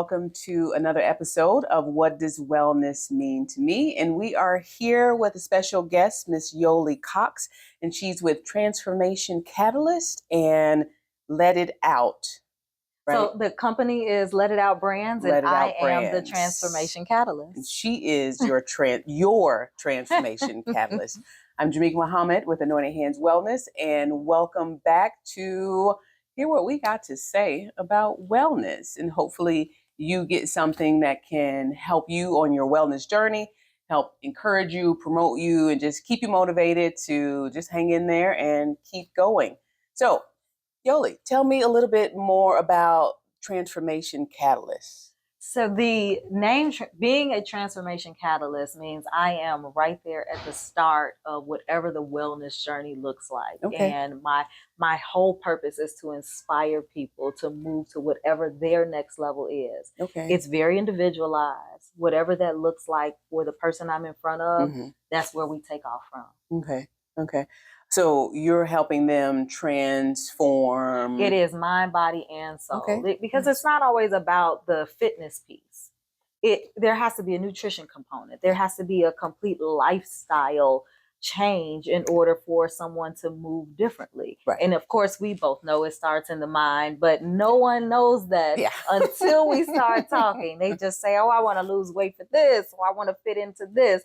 welcome to another episode of What Does Wellness Mean to Me? And we are here with a special guest, Miss Yoli Cox, and she's with Transformation Catalyst and Let It Out. Right? So the company is Let It Out Brands, and I am the Transformation Catalyst. And she is your Transformation Catalyst. I'm Jamaica Muhammad with Anointed Hands Wellness, and welcome back to hear what we got to say about wellness. And hopefully you get something that can help you on your wellness journey, help encourage you, promote you, and just keep you motivated to just hang in there and keep going. So, Yoli, tell me a little bit more about Transformation Catalyst. So the name, being a Transformation Catalyst, means I am right there at the start of whatever the wellness journey looks like. Okay. And my whole purpose is to inspire people to move to whatever their next level is. Okay. It's very individualized. Whatever that looks like for the person I'm in front of, that's where we take off from. Okay. So you're helping them transform. It is mind, body, and soul. Because it's not always about the fitness piece. There has to be a nutrition component. There has to be a complete lifestyle change in order for someone to move differently. Right. And of course, we both know it starts in the mind, but no one knows that until we start talking. They just say, oh, I want to lose weight for this, or I want to fit into this.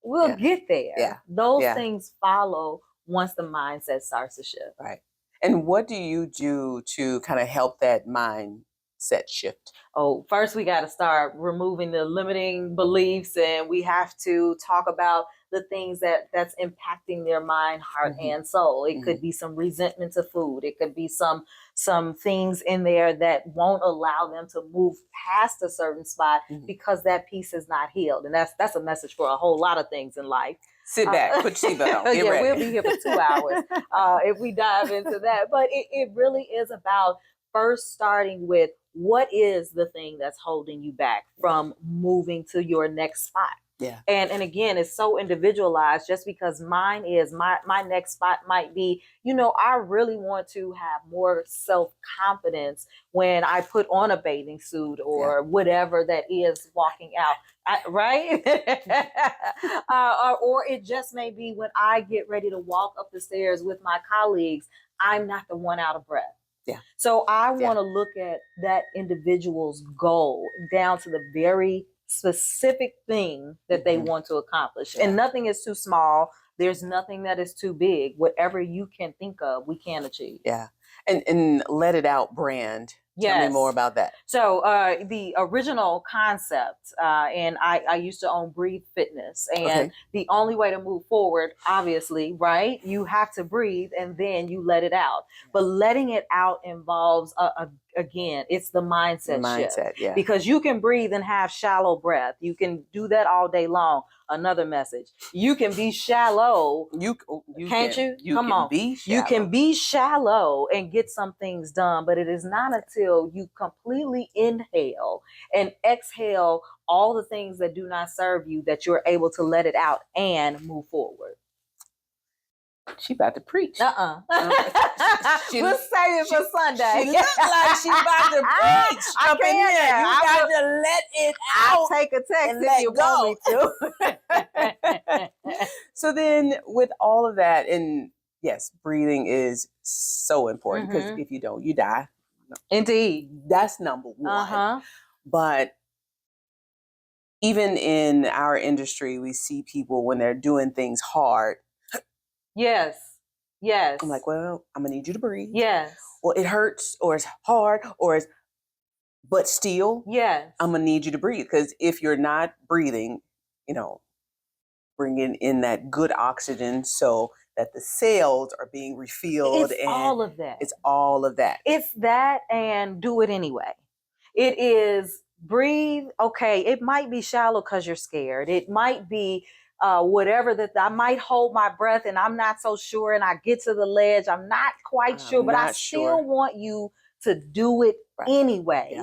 We'll get there. Yeah. Those things follow once the mindset starts to shift. Right. And what do you do to kind of help that mindset shift? Oh, first we got to start removing the limiting beliefs, and we have to talk about the things that's impacting their mind, heart, and soul. It could be some resentment to food. It could be some things in there that won't allow them to move past a certain spot because that piece is not healed. And that's a message for a whole lot of things in life. Sit back, put your seatbelt on. Get ready. We'll be here for 2 hours if we dive into that. But it really is about first starting with what is the thing that's holding you back from moving to your next spot. Yeah. And again, it's so individualized. Just because mine is my next spot might be, I really want to have more self-confidence when I put on a bathing suit or whatever that is walking out. Right? or it just may be when I get ready to walk up the stairs with my colleagues, I'm not the one out of breath. Yeah. So I want to look at that individual's goal down to the very specific thing that they want to accomplish. And nothing is too small. There's nothing that is too big. Whatever you can think of, we can achieve. Yeah. And Let It Out brand. Tell me more about that. So the original concept, and I used to own Breathe Fitness, and the only way to move forward, obviously, right? You have to breathe and then you let it out. But letting it out involves, again, it's the mindset shift. Yeah. Because you can breathe and have shallow breath. You can do that all day long. Another message. You can be shallow. Can't you? Come on. You can be shallow and get some things done, but it is not until you completely inhale and exhale all the things that do not serve you that you're able to let it out and move forward. She about to preach. We'll save it for Sunday. She looks like she about to preach up in here. You got to let it out. I'll take a text and if you want me to. So then with all of that, and yes, breathing is so important because if you don't, you die. Indeed. That's number one. But even in our industry, we see people when they're doing things hard. Yes. I'm like, well, I'm gonna need you to breathe. Yes. Well, it hurts, or it's hard, but still, I'm gonna need you to breathe, because if you're not breathing, bringing in that good oxygen so that the cells are being refilled. It's all of that. It's all of that. It's that, and do it anyway. It is breathe. Okay, it might be shallow because you're scared. It might be whatever that I might hold my breath and I'm not so sure, and I get to the ledge. I'm not quite sure, but I still want you to do it anyway.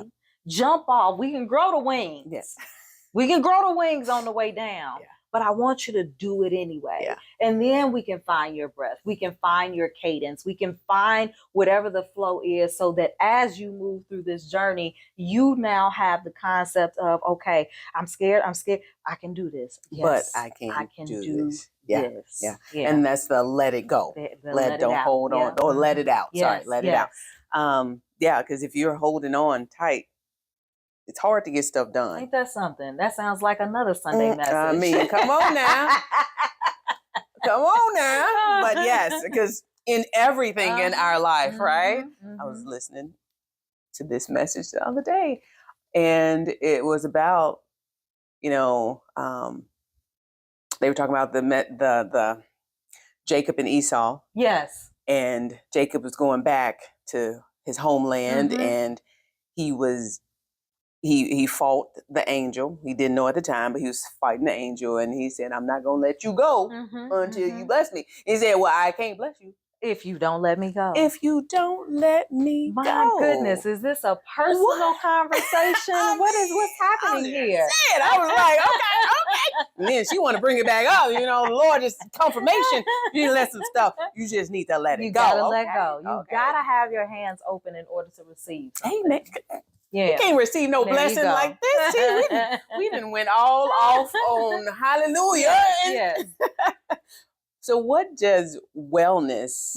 Jump off. We can grow the wings. Yes. We can grow the wings on the way down. Yeah. but I want you to do it anyway. Yeah. And then we can find your breath. We can find your cadence. We can find whatever the flow is, so that as you move through this journey, you now have the concept of, okay, I'm scared. I can do this. Yes, but I can do this. This. Yeah. And that's the let it go. Don't hold on. Or let it out. Yes. Sorry, let it out. Yeah, because if you're holding on tight, it's hard to get stuff done. Ain't that something? That sounds like another Sunday message. I mean, come on now. Come on now. But yes, because in everything in our life, right? I was listening to this message the other day, and it was about, they were talking about the Jacob and Esau. Yes. And Jacob was going back to his homeland, and he fought the angel. He didn't know at the time, but he was fighting the angel, and he said, "I'm not gonna let you go until you bless me." He said, "Well, I can't bless you if you don't let me go. If you don't let me go." My goodness, is this a personal conversation? What's happening here? I was like, okay. And then she want to bring it back up. The Lord just confirmation. You let some stuff. You just need to let it go. You gotta let go. You gotta have your hands open in order to receive something. Amen. Yeah. You can't receive no blessing like this. See, we done went all off on hallelujah. Yes. So what does wellness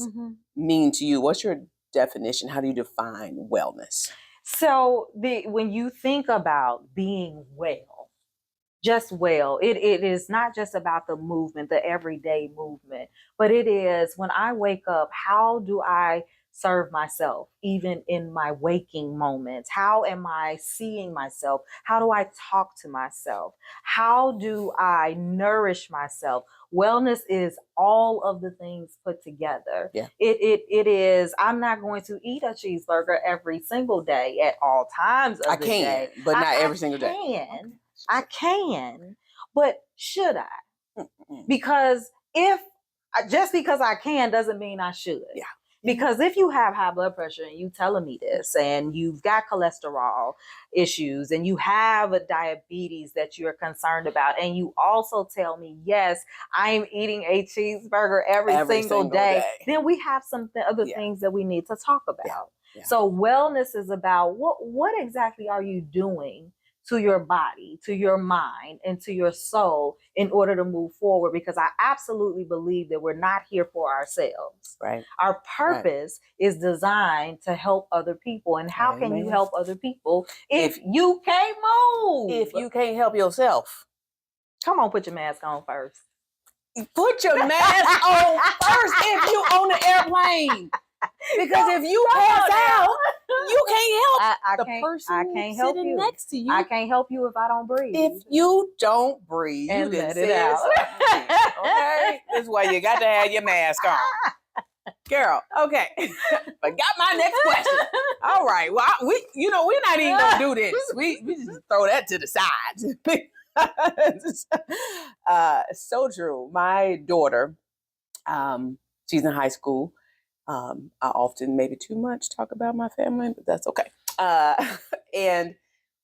mean to you? What's your definition? How do you define wellness? So when you think about being well, just well, it is not just about the movement, the everyday movement, but it is when I wake up, how do I serve myself, even in my waking moments? How am I seeing myself? How do I talk to myself? How do I nourish myself? Wellness is all of the things put together. Yeah. It is, I'm not going to eat a cheeseburger every single day at all times of the day. But not every single day. I can, but should I? Because just because I can doesn't mean I should. Yeah. Because if you have high blood pressure and you telling me this, and you've got cholesterol issues, and you have a diabetes that you're concerned about, and you also tell me, yes, I'm eating a cheeseburger every single day, then we have some other things that we need to talk about. Yeah. So wellness is about what exactly are you doing to your body, to your mind, and to your soul in order to move forward, because I absolutely believe that we're not here for ourselves. Right. Our purpose is designed to help other people. And how can you help other people if you can't move? If you can't help yourself. Come on, put your mask on first. Put your mask on first if you on the airplane. Because if you pass out, you can't help the person sitting next to you. I can't help you if I don't breathe. If you don't breathe, and you let it out. Okay? That's why you got to have your mask on. Girl, okay. But got my next question. All right. Well, we're not even going to do this. We just throw that to the side. So true. My daughter, she's in high school. I often, maybe too much, talk about my family, but that's okay. And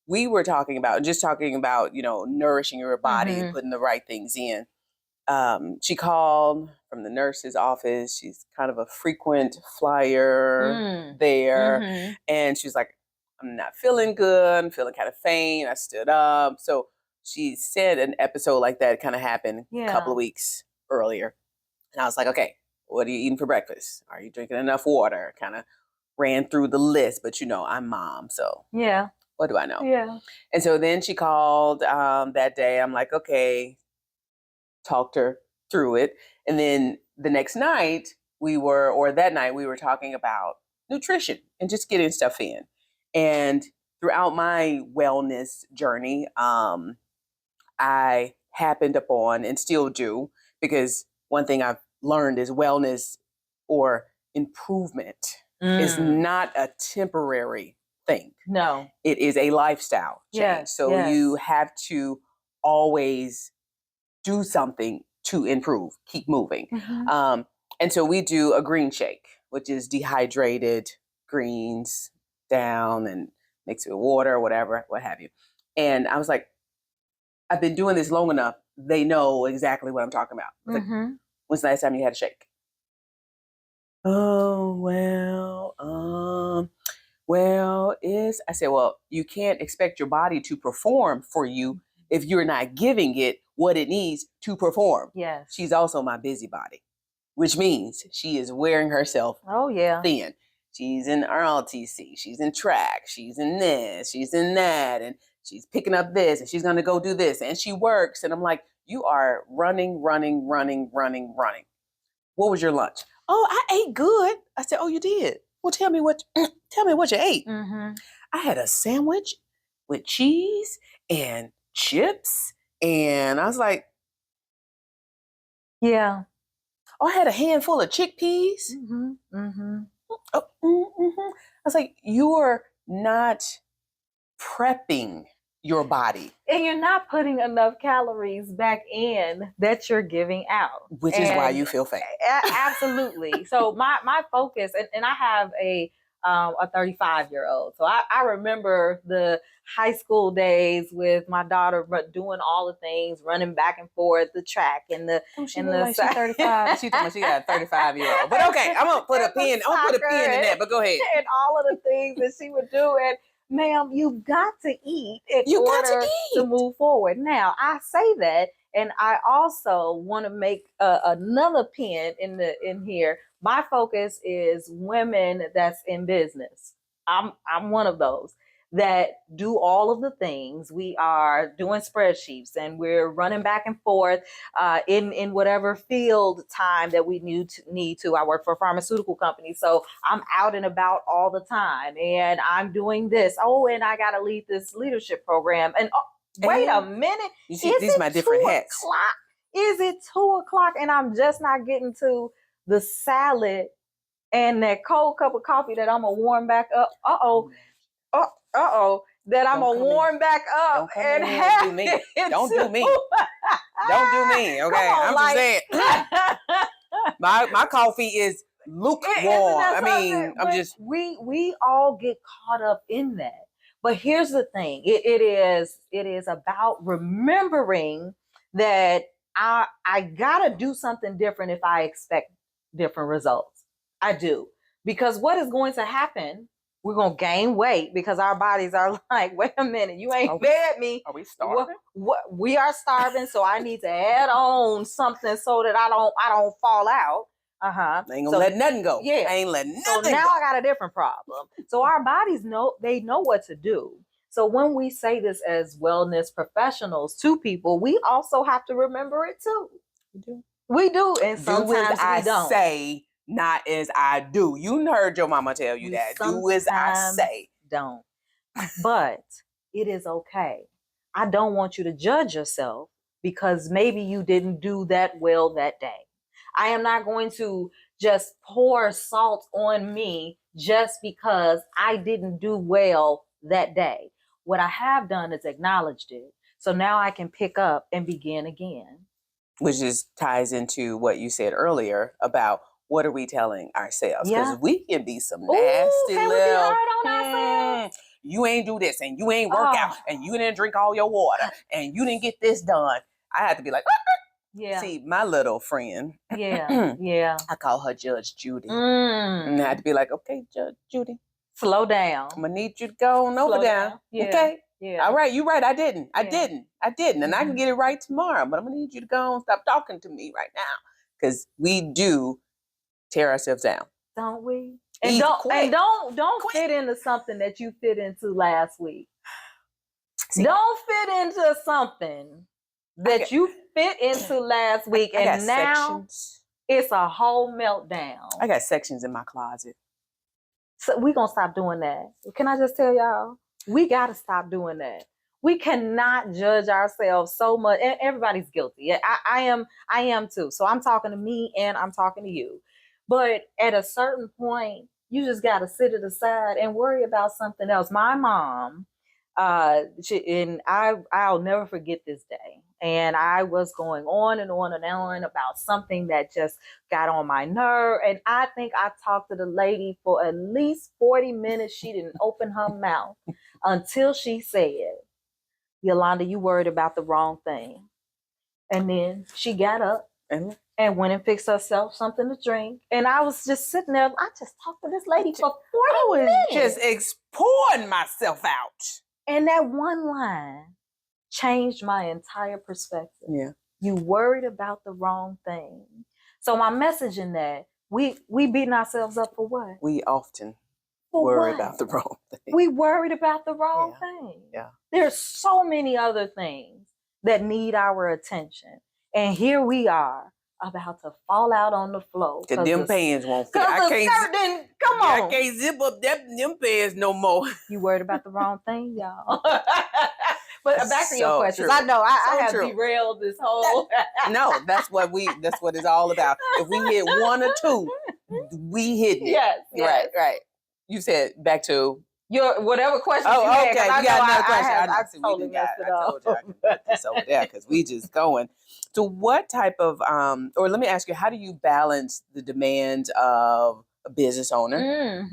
we were talking about, nourishing your body and putting the right things in. She called from the nurse's office. She's kind of a frequent flyer there. And she was like, I'm not feeling good. I'm feeling kind of faint. I stood up. So she said an episode like that kind of happened a couple of weeks earlier. And I was like, okay, what are you eating for breakfast? Are you drinking enough water? Kind of ran through the list, but I'm mom, so what do I know? Yeah. And so then she called that day. I'm like, okay, talked her through it. And then the next night we were talking about nutrition and just getting stuff in. And throughout my wellness journey, I happened upon, and still do, because one thing I've learned is wellness or improvement is not a temporary thing. No. It is a lifestyle change. Yes, so you have to always do something to improve, keep moving. And so we do a green shake, which is dehydrated greens down and mix it with water or whatever, what have you. And I was like, I've been doing this long enough. they know exactly what I'm talking about. Like, when's the last time you had a shake? Oh, I said, well, you can't expect your body to perform for you if you're not giving it what it needs to perform. Yes. She's also my busybody, which means she is wearing herself thin. She's in RLTC, she's in track, she's in this, she's in that, and she's picking up this, and she's going to go do this, and she works. And I'm like, you are running. What was your lunch? Oh, I ate good. I said, oh, you did? Well, tell me what you ate. I had a sandwich with cheese and chips. And I was like, yeah. Oh, I had a handful of chickpeas. I was like, you're not prepping your body. And you're not putting enough calories back in that you're giving out. Which is why you feel fat. Absolutely. So my focus, and I have a 35-year-old. So I remember the high school days with my daughter doing all the things, running back and forth, the track and the she's 35. She told me she got a 35-year-old. But okay, I'm gonna put a pin. I'm gonna put a pin in that. But go ahead. And all of the things that she would do. And ma'am, you got to eat in order to move forward. Now, I say that, and I also want to make another pin in here. My focus is women that's in business. I'm one of those that do all of the things. We are doing spreadsheets and we're running back and forth in whatever field time that we need to. I work for a pharmaceutical company, so I'm out and about all the time, and I'm doing this. Oh, and I got to lead this leadership program. And wait a minute, you see, these are my different hats. Is it 2:00 and I'm just not getting to the salad and that cold cup of coffee that I'm gonna warm back up? That I'm gonna warm back up and have do me. Don't do me. Don't do me. Okay, I'm just saying. my coffee is lukewarm. I mean, I'm just. We all get caught up in that. But here's the thing: it is about remembering that I gotta do something different if I expect different results. I do, because what is going to happen? We're going to gain weight because our bodies are like, wait a minute, you ain't fed me. Are we starving? We are starving, so I need to add on something so that I don't fall out. I ain't gonna let nothing go. Yeah. I ain't letting nothing go. So now I got a different problem. So our bodies know what to do. So when we say this as wellness professionals to people, we also have to remember it too. We do. And sometimes we don't. Say, not as I do. You heard your mama tell you that. Do as I say. Don't. But it is okay. I don't want you to judge yourself because maybe you didn't do that well that day. I am not going to just pour salt on me just because I didn't do well that day. What I have done is acknowledged it. So now I can pick up and begin again. Which ties into what you said earlier about what are we telling ourselves? Because we can be some nasty little. You ain't do this, and you ain't work out, and you didn't drink all your water, and you didn't get this done. I had to be like, See, my little friend. I call her Judge Judy, and I had to be like, okay, Judge Judy, slow down. I'm gonna need you to go on over down. Okay. Yeah. All right, you're right. I didn't. And I can get it right tomorrow. But I'm gonna need you to go and stop talking to me right now. Because we do tear ourselves down. Don't we? And don't fit into something that you fit into last week. Don't fit into something that you fit into last week. And now it's a whole meltdown. I got sections in my closet. So we're gonna stop doing that. Can I just tell y'all? We got to stop doing that. We cannot judge ourselves so much. And everybody's guilty. I am too. So I'm talking to me and I'm talking to you. But at a certain point, you just got to sit it aside and worry about something else. My mom, I'll never forget this day. And I was going on and on and on about something that just got on my nerve. And I think I talked to the lady for at least 40 minutes. She didn't open her mouth until she said, Yolanda, you worried about the wrong thing. And then she got up and went and fixed herself something to drink. And I was just sitting there. I just talked to this lady for 40 minutes. Just pouring myself out. And that one line changed my entire perspective. Yeah. You worried about the wrong thing. So my message in that, we beating ourselves up for what? We often worry about the wrong thing. We worried about the wrong thing. Yeah. There's so many other things that need our attention. And here we are about to fall out on the floor. Because them pants won't fit. I can't zip up them pants no more. You worried about the wrong thing, y'all. But back to your questions. True. I know I have derailed this whole. No, that's what it's all about. If we hit one or two, we hitting it. Yes. Right. You said back to your whatever question. Oh, you okay. Had, you got another question. I totally messed it up. I told you I can put this over there because we just going. So what type of or let me ask you, how do you balance the demands of a business owner,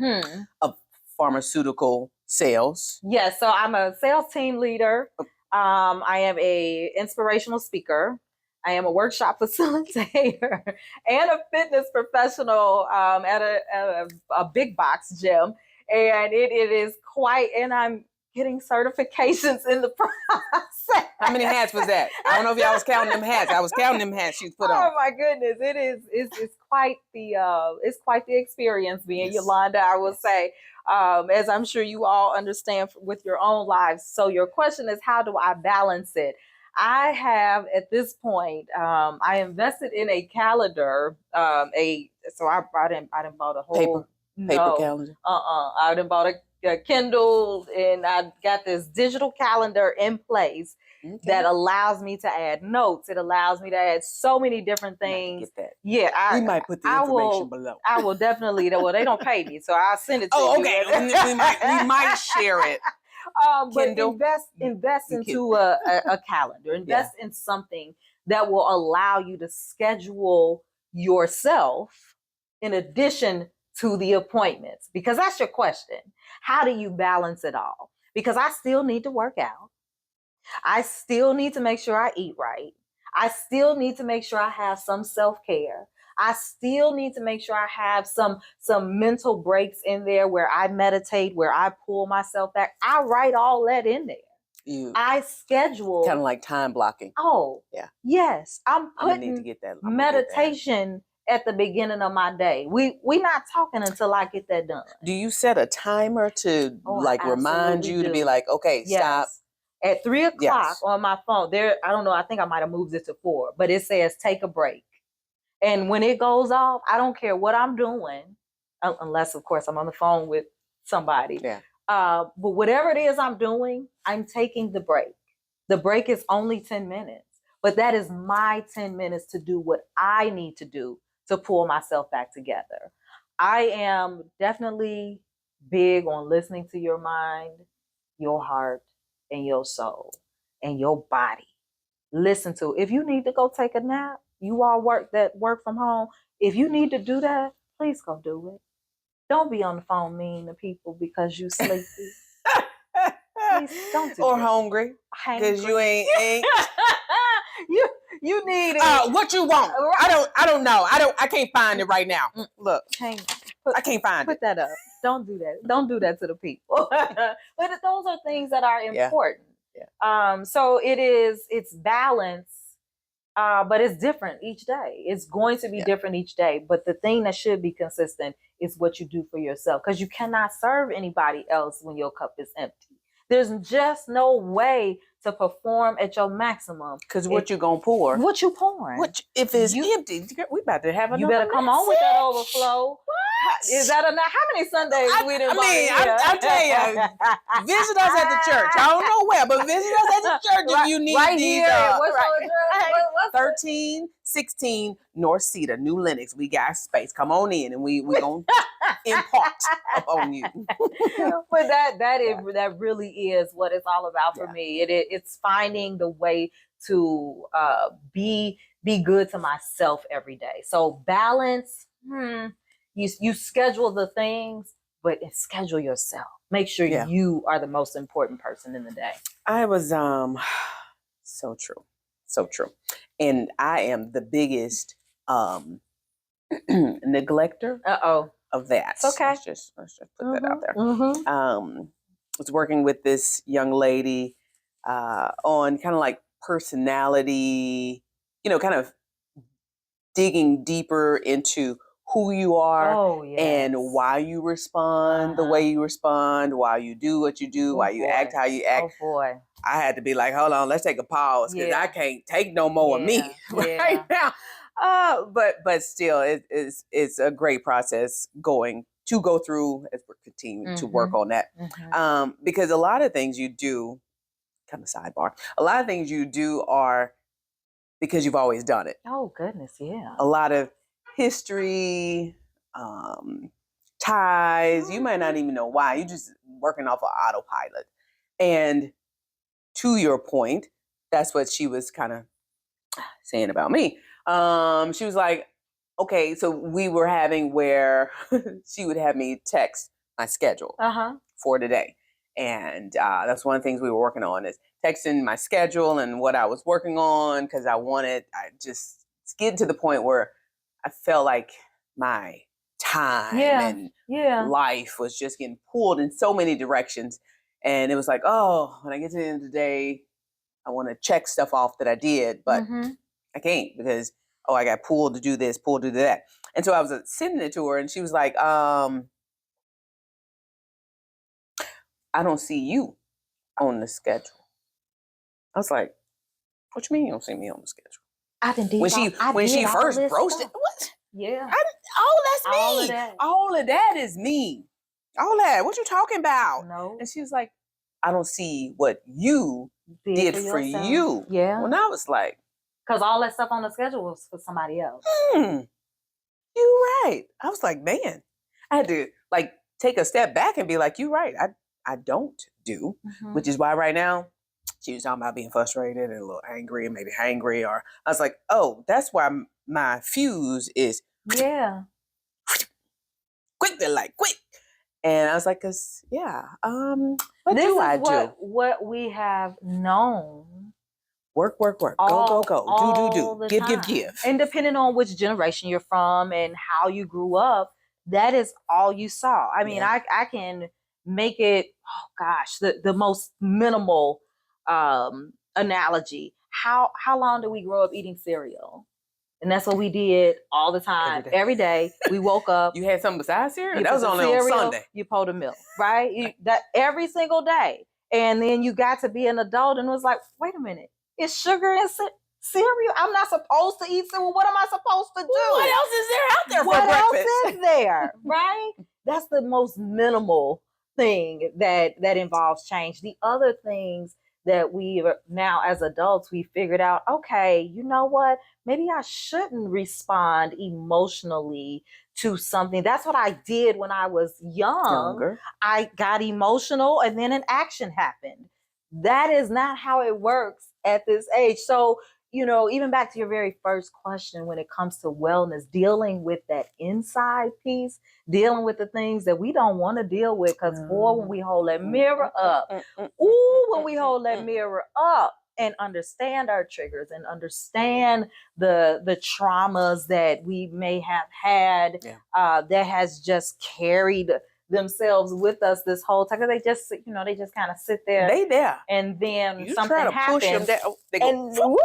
of pharmaceutical sales? Yes, so I'm a sales team leader. I am a inspirational speaker. I am a workshop facilitator and a fitness professional at a big box gym. And it is quite, and I'm getting certifications in the process. How many hats was that? I don't know if y'all was counting them hats. I was counting them hats she's put on. Oh my goodness. It's quite the experience being Yolanda, I will say. As I'm sure you all understand with your own lives. So your question is, how do I balance it? I have at this point, I invested in a calendar, so I didn't bought a whole paper calendar. I done bought a Kindle, and I got this digital calendar in place that allows me to add notes. It allows me to add so many different things. Get that. Yeah, we might put the information below. I will definitely. Well, they don't pay me, so I'll send it to you. Oh, okay. we might share it. But invest into a calendar. Invest in something that will allow you to schedule yourself in addition to the appointments, because that's your question. How do you balance it all? Because I still need to work out. I still need to make sure I eat right. I still need to make sure I have some self-care. I still need to make sure I have some mental breaks in there where I meditate, where I pull myself back. I write all that in there. I schedule. Kind of like time blocking. Oh, yeah. Yes. I'm gonna need to get that. Meditation at the beginning of my day. We not talking until I get that done. Do you set a timer to remind you to be like, okay, stop? At 3:00 on my phone. There, I don't know. I think I might have moved it to 4, but it says take a break. And when it goes off, I don't care what I'm doing, unless of course I'm on the phone with somebody. Yeah. But whatever it is I'm doing, I'm taking the break. The break is only 10 minutes, but that is my 10 minutes to do what I need to do to pull myself back together. I am definitely big on listening to your mind, your heart, and your soul, and your body. Listen to it. If you need to go take a nap, you all work from home. If you need to do that, please go do it. Don't be on the phone mean to people because you sleepy. Please don't do or that. hungry because you ain't. you need it. What you want? I don't know. I can't find it right now. Look, I can't find it. Put that up. Don't do that. Don't do that to the people. But those are things that are important. Yeah. So it's balance, but it's different each day. It's going to be different each day. But the thing that should be consistent is what you do for yourself, because you cannot serve anybody else when your cup is empty. There's just no way to perform at your maximum. Because what you gonna pour? What you pouring? If it's empty, we about to have another. You better come on with that overflow. Is that enough? How many Sundays we didn't? I'll tell you. Visit us at the church. I don't know where, but visit us at the church if you need right these. Here. What's your address? 1316 North Cedar, New Lenox. We got space. Come on in, and we gonna impart upon you. But that really is what it's all about for me. It's finding the way to be good to myself every day. So balance. You schedule the things, but schedule yourself. Make sure you are the most important person in the day. I was so true. So true. And I am the biggest neglector of that. It's okay. Let's just put that out there. Was working with this young lady on kind of like personality, kind of digging deeper into who you are and why you respond the way you respond, why you do what you do, why you act how you act. Oh boy. I had to be like, hold on, let's take a pause because I can't take no more of me right now. But still, it's a great process to go through as we're continuing to work on that. Because a lot of things you do, kind of sidebar, a lot of things you do are because you've always done it. Oh goodness, yeah. A lot of history, ties. You might not even know why. You're just working off of autopilot. And to your point, that's what she was kind of saying about me. She was like, okay, so we were having where she would have me text my schedule for today. And that's one of the things we were working on is texting my schedule and what I was working on because I just get to the point where I felt like my time and life was just getting pulled in so many directions. And it was like, oh, when I get to the end of the day, I want to check stuff off that I did, but I can't because, I got pulled to do this, pulled to do that. And so I was sending it to her and she was like, I don't see you on the schedule. I was like, what you mean you don't see me on the schedule? I didn't. When she first broached it, what? Yeah. That's me. All of that. All of that is me. All that. What you talking about? No. And she was like, I don't see what you did for you. Yeah. When I was like, because all that stuff on the schedule was for somebody else. You're right. I was like, man, I had to like take a step back and be like, you're right. I don't do, which is why right now she was talking about being frustrated and a little angry and maybe hangry. Or I was like, oh, that's why my fuse is quick. They're like, quick. And I was like, what do I do? What we have known. Work. Go. Do. Give. And depending on which generation you're from and how you grew up, that is all you saw. I mean, I can make it, the most minimal analogy. How long did we grow up eating cereal? And that's what we did all the time. Every day. We woke up. You had something besides cereal? That was only on Sunday. You poured a milk, right? That every single day. And then you got to be an adult and was like, wait a minute. It's sugar and cereal. I'm not supposed to eat cereal. What am I supposed to do? What else is there out there for breakfast? What else is there, right? That's the most minimal thing that involves change. The other things that we now as adults, we figured out, okay, you know what? Maybe I shouldn't respond emotionally to something. That's what I did when I was younger. I got emotional and then an action happened. That is not how it works at this age. So, even back to your very first question, when it comes to wellness, dealing with that inside piece, dealing with the things that we don't want to deal with, because boy, when we hold that mirror up, and understand our triggers and understand the traumas that we may have had that has just carried themselves with us this whole time, because they just kind of sit there. They there, and then you something try to happens, push them down, they go, and whoop,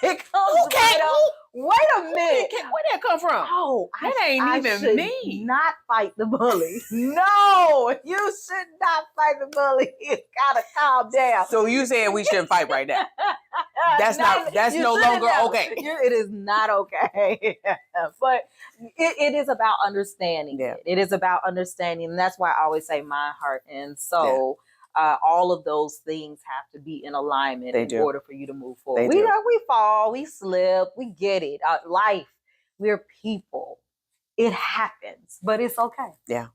it comes right up. Wait a minute, where'd that come from? Oh, that ain't even me. Not fight the bully. No, you should not fight the bully. You gotta calm down. So you saying we shouldn't fight right now? That's no longer okay. It is not okay. But it is about understanding. It is about understanding. And that's why I always say mind, heart, and soul. All of those things have to be in alignment in order for you to move forward. We fall, we slip, we get it. Life, we're people. It happens, but it's okay. Yeah.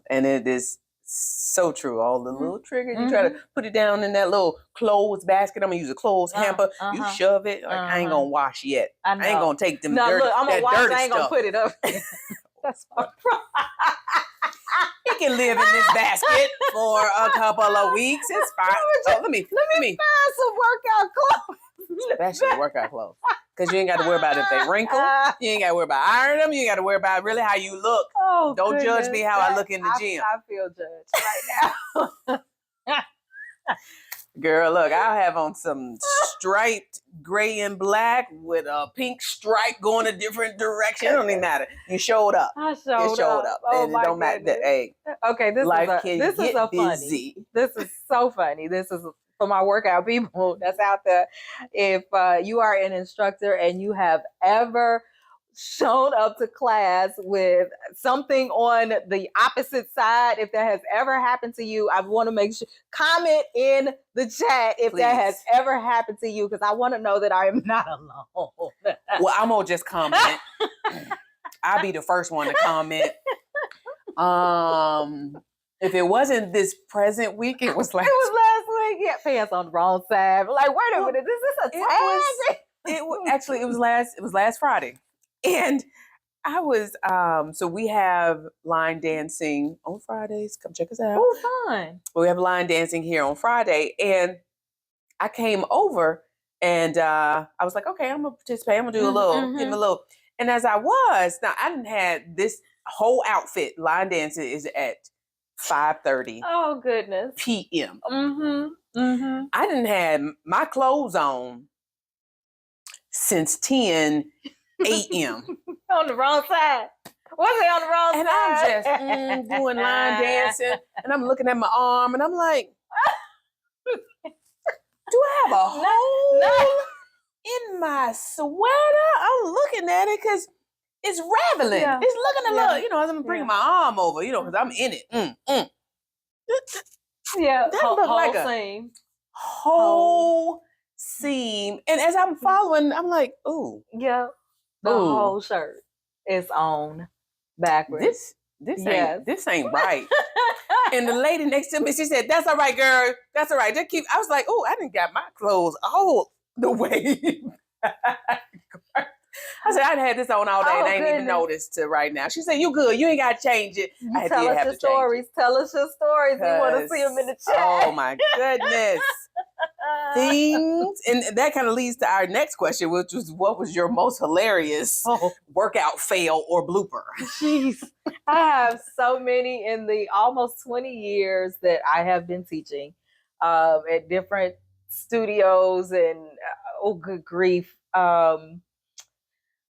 And it is so true. All the little triggers, you try to put it down in that little clothes basket. I'm gonna use a clothes hamper. You shove it. Like, I ain't gonna wash yet. I ain't gonna take them dirty. Look, I'm gonna wash. I ain't gonna put it up. That's my problem. It can live in this basket for a couple of weeks. It's fine. Let me find some workout clothes. Especially workout clothes. Because you ain't got to worry about if they wrinkle. You ain't got to worry about ironing them. You ain't got to worry about really how you look. Oh, don't judge me how I look in the gym. I feel judged right now. Girl, look, I'll have on some striped gray and black with a pink stripe going a different direction. It don't even matter. You showed up. I showed up. Oh, and it don't matter. Hey, okay, this is a funny. This is so funny. This is for my workout people that's out there. If you are an instructor and you have ever shown up to class with something on the opposite side, if that has ever happened to you, I want to make sure, comment in the chat if that has ever happened to you, because I want to know that I am not alone. Well, I'm gonna just comment. I'll be the first one to comment. If it wasn't this present week, it was last week. Yeah, pants on the wrong side. Like, wait a minute, is this a tag? It was last Friday. And I was, so we have line dancing on Fridays. Come check us out. Oh, fun. We have line dancing here on Friday. And I came over and I was like, okay, I'm going to participate. I'm going to do a little, give me a little. And as I was, now I didn't have this whole outfit. Line dancing is at 5:30. Oh, goodness. p.m. I didn't have my clothes on since 10 a.m. On the wrong side. Was it on the wrong and side? And I'm just doing line dancing, and I'm looking at my arm, and I'm like, do I have a hole in my sweater? I'm looking at it because it's raveling. Yeah. It's looking a little, as I'm bringing my arm over, because I'm in it. Yeah, that looked like a whole seam. And as I'm following, I'm like, ooh. Yeah. The whole shirt is on backwards. This ain't right. And the lady next to me, she said, "That's all right, girl. That's all right. Just keep." I was like, "Oh, I didn't got my clothes all the way." I said, "I'd had this on all day and I ain't even noticed till right now." She said, "You good? You ain't got to change it." Tell us your stories. Tell us your stories. We want to see them in the chat. Oh my goodness. Things, and that kind of leads to our next question, which was, what was your most hilarious workout fail or blooper? Jeez, I have so many in the almost 20 years that I have been teaching at different studios, and oh, good grief. Let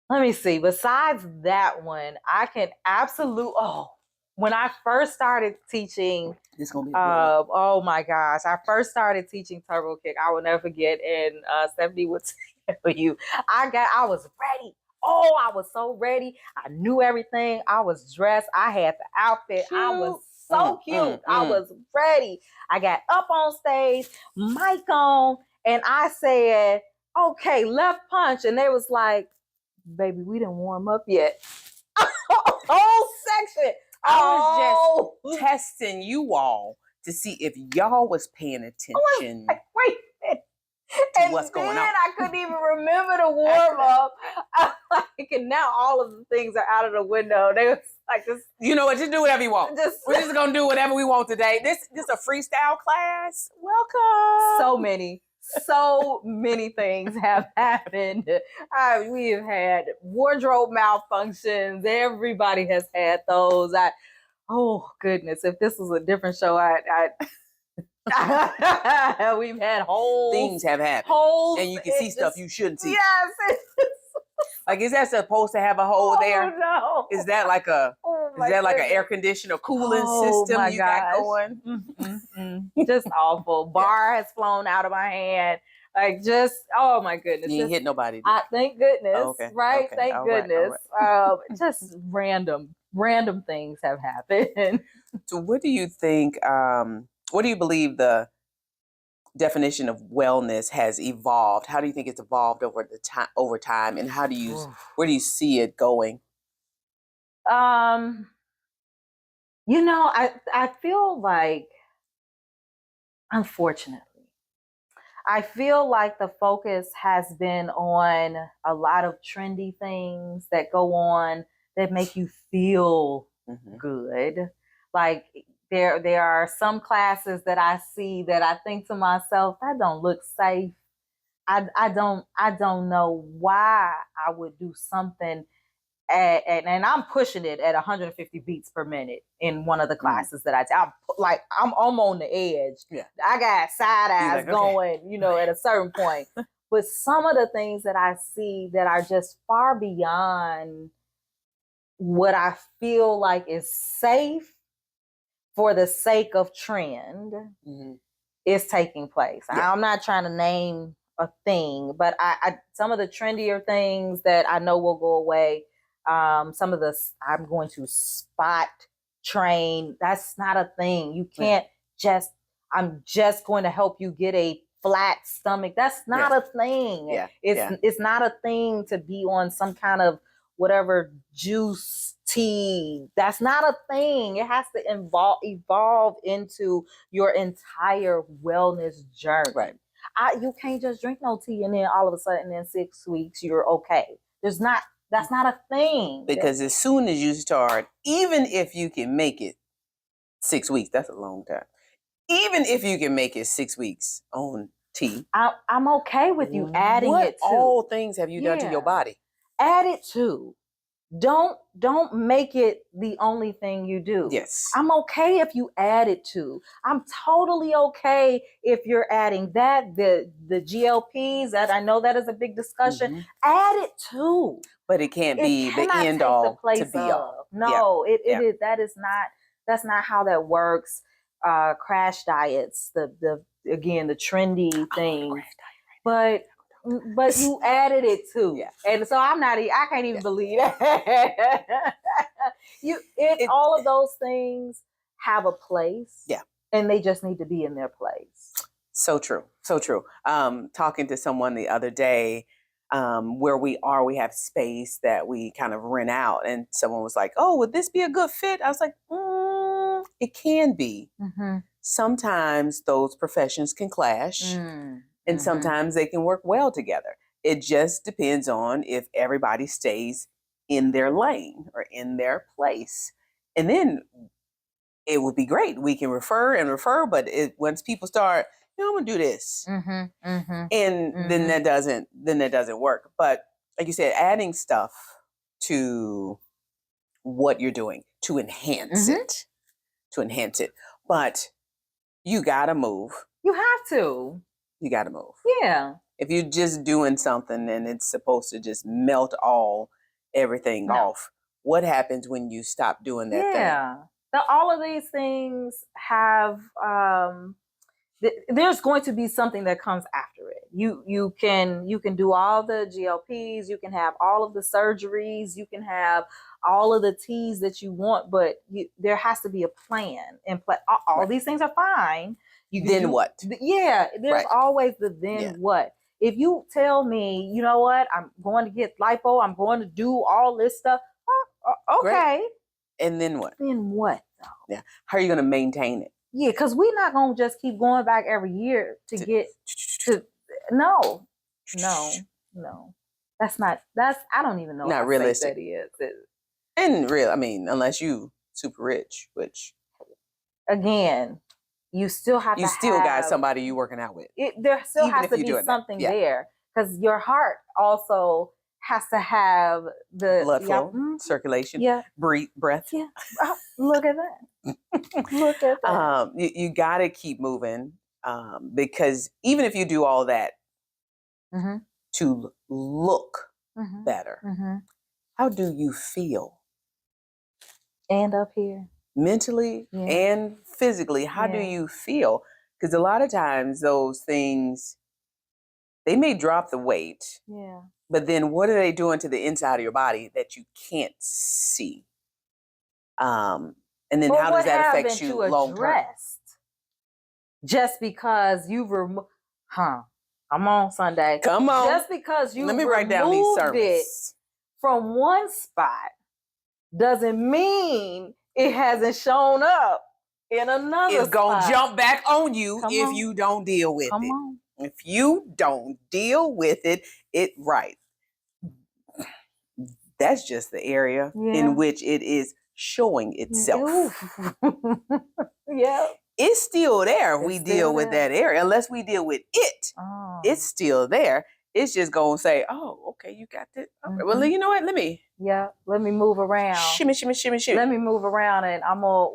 me see. Besides that one, I can when I first started teaching, this gonna be oh my gosh, I first started teaching turbo kick. I will never forget, and 70 would tell you, I was ready. Oh, I was so ready. I knew everything. I was dressed. I had the outfit. Cute. I was so cute. I was ready. I got up on stage, mic on, and I said, okay, left punch. And they was like, baby, we didn't warm up yet. Whole section. I was just testing you all to see if y'all was paying attention. Wait. To what's going on. I couldn't even remember the warm up. And now all of the things are out of the window. They was like, this. You know what? Just do whatever you want. We're just gonna do whatever we want today. This a freestyle class. Welcome. So many things have happened. We have had wardrobe malfunctions. Everybody has had those. Oh goodness! If this was a different show, we've had holes. Things have happened. Holes, and you can see stuff you shouldn't see. Yes. Like, is that supposed to have a hole there? No. Is that like a like an air conditioner cooling system you got going? Just awful. Bar has flown out of my hand. Like, just, oh my goodness. You ain't hit nobody. Thank goodness. Oh, okay. Right? Okay. Thank goodness. Right. Just random things have happened. So what do you think, what do you believe the definition of wellness has evolved? How do you think it's evolved over time, and how do you where do you see it going? I feel like, unfortunately, I feel like the focus has been on a lot of trendy things that go on that make you feel good. Like, there are some classes that I see that I think to myself, that don't look safe. I don't know why I would do something and I'm pushing it at 150 beats per minute in one of the classes that I take. I'm on the edge. Yeah. I got side eyes like, going, you know, at a certain point. But some of the things that I see that are just far beyond what I feel like is safe for the sake of trend is taking place. Yeah. I'm not trying to name a thing, but I some of the trendier things that I know will go away. Some of the I'm going to spot train. That's not a thing. You can't I'm just going to help you get a flat stomach. That's not a thing. Yeah. It's not a thing to be on some kind of whatever juice tea. That's not a thing. It has to evolve into your entire wellness journey. Right. You can't just drink no tea and then all of a sudden in 6 weeks you're okay. That's not a thing. Because as soon as you start, even if you can make it 6 weeks, that's a long time. Even if you can make it 6 weeks on tea, I'm okay with you adding it to. What all things have you done to your body? Add it to. Don't make it the only thing you do. Yes. I'm okay if you add it to. I'm totally okay if you're adding that, the GLPs, that I know that is a big discussion. Add it to. But it can't be the end all to be all. No, it is. That's not how that works. Crash diets, the trendy thing. But you added it too. Yeah. And so I can't even believe that. All of those things have a place. Yeah. And they just need to be in their place. So true. So true. Talking to someone the other day, where we have space that we kind of rent out. And someone was like, oh, would this be a good fit? I was like, it can be. Sometimes those professions can clash. And sometimes they can work well together. It just depends on if everybody stays in their lane or in their place. And then it would be great. We can refer, but once people start, I'm gonna do this, and then that doesn't work. But like you said, adding stuff to what you're doing to enhance it, but you gotta move. You have to. You got to move. Yeah. If you're just doing something and it's supposed to just melt everything off, what happens when you stop doing that thing? Yeah. All of these things have, there's going to be something that comes after it. You can do all the GLPs, you can have all of the surgeries, you can have all of the teas that you want, but there has to be a plan in play. All these things are fine. What? Yeah, there's always the then what. If you tell me, you know what, I'm going to get lipo, I'm going to do all this stuff. Okay. Great. And then what? Then what, though? Yeah. How are you going to maintain it? Yeah, because we're not going to just keep going back every year to get to. No. I don't even know. Not realistic. That is. And unless you super rich, which. Again. You still have you still got somebody you working out with. There still has to be something there, because your heart also has to have the blood flow, circulation, breath. Yeah, look at that. Look at that. You got to keep moving, because even if you do all that to look better, how do you feel? And up here. Mentally and physically, how do you feel? Because a lot of times those things, they may drop the weight, but then what are they doing to the inside of your body that you can't see? And then how does that affect you long term? Just because you've removed, I'm on Sunday. Come on. Just because you let me write down these sermons from one spot doesn't mean it hasn't shown up in another It's going to jump back on you if you don't deal with it. On. If you don't deal with it, that's just the area in which it is showing itself. Yeah. it's still there if we deal with that area. Unless we deal with it, it's still there. It's just going to say, oh, okay, you got this. Okay, well, you know what? Let me move around. Shimmy. Let me move around, and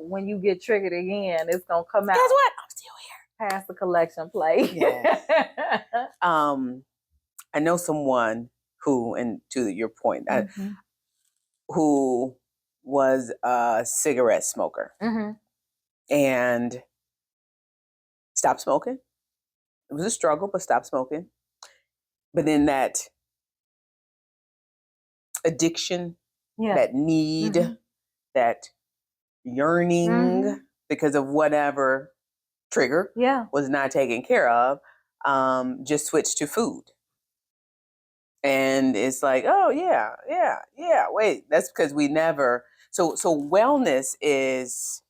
when you get triggered again, it's going to come out. Guess what? I'm still here. Past the collection plate. Yes. I know someone who, and to your point, who was a cigarette smoker and stopped smoking. It was a struggle, but stopped smoking. But then that addiction, that need, that yearning because of whatever trigger was not taken care of, just switched to food. And it's like, oh yeah. Wait, that's because we never. So wellness is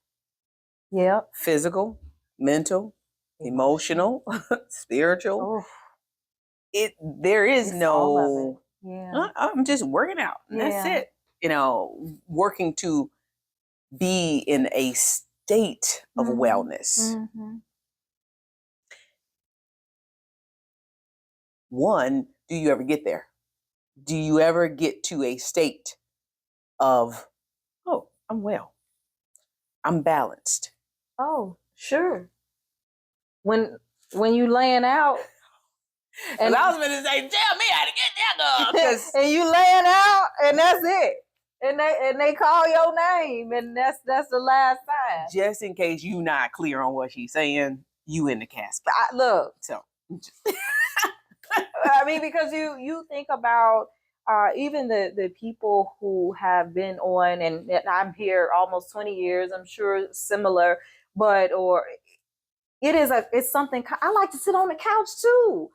physical, mental, emotional, spiritual. There is no. I'm just working out. And that's it. You know, working to be in a state of wellness. One, do you ever get there? Do you ever get to a state of, oh, I'm well, I'm balanced? Oh, sure. When you laying out, and I was going to say, tell me how to get there, girl. And you laying out, and that's it. And they call your name, and that's the last time. Just in case you not clear on what she's saying, you in the casket. Look, so. I mean, because you think about even the people who have been on, and I'm here almost 20 years, I'm sure similar, it's something. I like to sit on the couch too.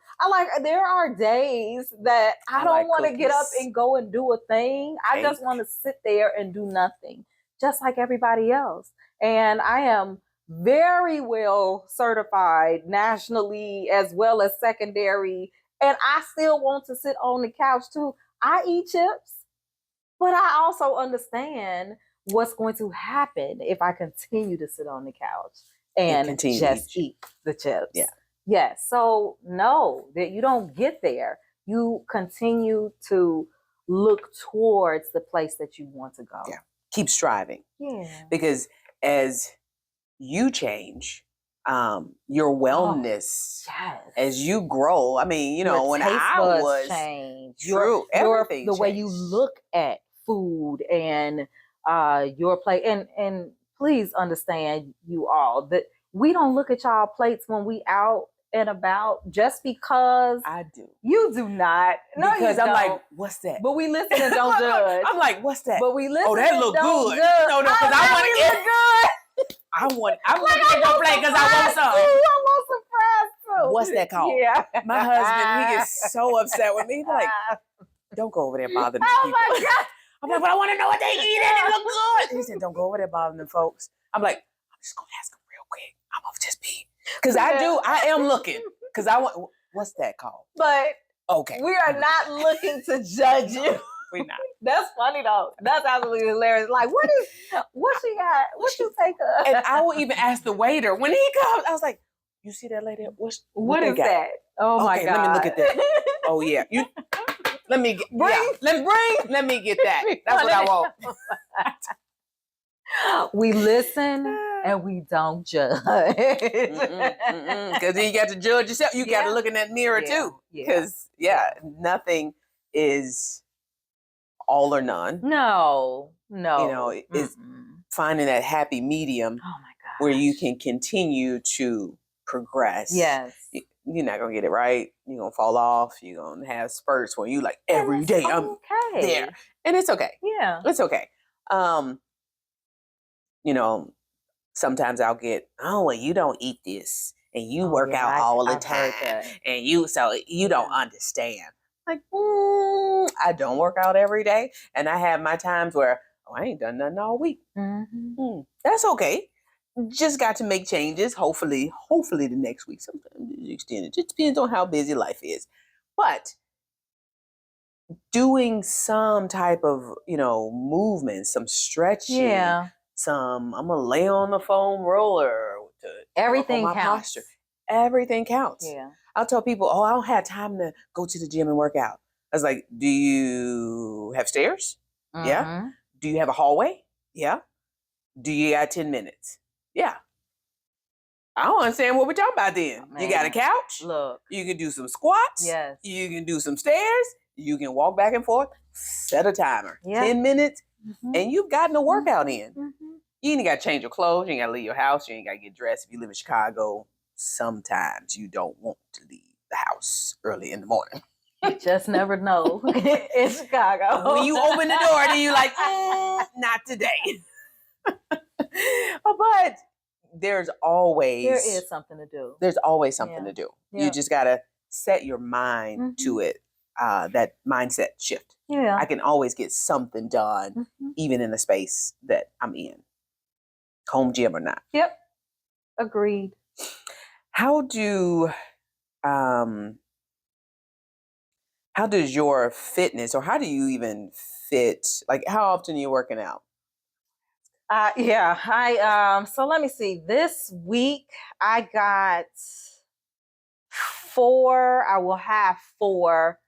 There are days that I don't want to get up and go and do a thing. I just want to sit there and do nothing, just like everybody else. And I am very well certified nationally as well as secondary. And I still want to sit on the couch too. I eat chips, but I also understand what's going to happen if I continue to sit on the couch and just eat the chips. Yeah. Yes. So no, that you don't get there. You continue to look towards the place that you want to go. Yeah. Keep striving. Yeah. Because as you change, your wellness, as you grow. I mean, you know, your when taste I buds was change. everything the way you look at food and your plate. And please understand, you all, that we don't look at y'all plates when we out and about just because I do. You do not. No, because you I'm don't. like, what's that? But we listen and don't judge. I'm like, what's that? But we listen. Oh, that look good. Judge. No, because I want to get good. I'm looking at your plate because I want some. I want some fries too. What's that called? Yeah. My husband, he gets so upset with me. He's like, don't go over there bothering the people. Oh my God. I'm like, but I want to know what they eat and it look good. He said, don't go over there bothering them folks. I'm like, I'm just going to ask them real quick. I'm going to just be. Because I am looking. Because I want, what's that called? But okay, we are not looking to judge you. We're not. That's funny though. That's absolutely hilarious. Like, what she got? What you take her? And I will even ask the waiter when he comes. I was like, "You see that lady? What is that? Oh my God! Let me look at that. Oh yeah, let me get Let me get that. That's what I want. We listen and we don't judge. Because then you got to judge yourself. You got to look in that mirror too. Because nothing is all or none. No. You know, it's finding that happy medium where you can continue to progress. Yes. You're not going to get it right. You're going to fall off. You're going to have spurts where you like every day I'm there. And it's okay. Yeah. It's okay. You know, sometimes I'll get, oh, well, you don't eat this and you work out all the time and you don't understand. Like, I don't work out every day. And I have my times where, I ain't done nothing all week. That's okay. Just got to make changes. Hopefully the next week. Sometimes it's extended. It just depends on how busy life is. But doing some type of, movement, some stretching, I'm going to lay on the foam roller everything my counts. posture. Everything counts. Yeah. I'll tell people, oh, I don't have time to go to the gym and work out. I was like, do you have stairs? Mm-hmm. Yeah. Do you have a hallway? Yeah. Do you got 10 minutes? Yeah. I don't understand what we're talking about then. Man. You got a couch? Look. You can do some squats. Yes. You can do some stairs. You can walk back and forth. Set a timer. Yeah. 10 minutes. And you've gotten a workout in. Mm-hmm. You ain't got to change your clothes. You ain't got to leave your house. You ain't got to get dressed. If you live in Chicago, sometimes you don't want to leave the house early in the morning. You just never know in Chicago. When you open the door, then you're like, not today. But there is something to do. There's always something to do. Yeah. You just got to set your mind to it. That mindset shift. Yeah. I can always get something done, even in the space that I'm in, home gym or not. Yep. Agreed. How does your fitness, or how do you even fit? Like, how often are you working out? So let me see. This week I got 4. I will have 4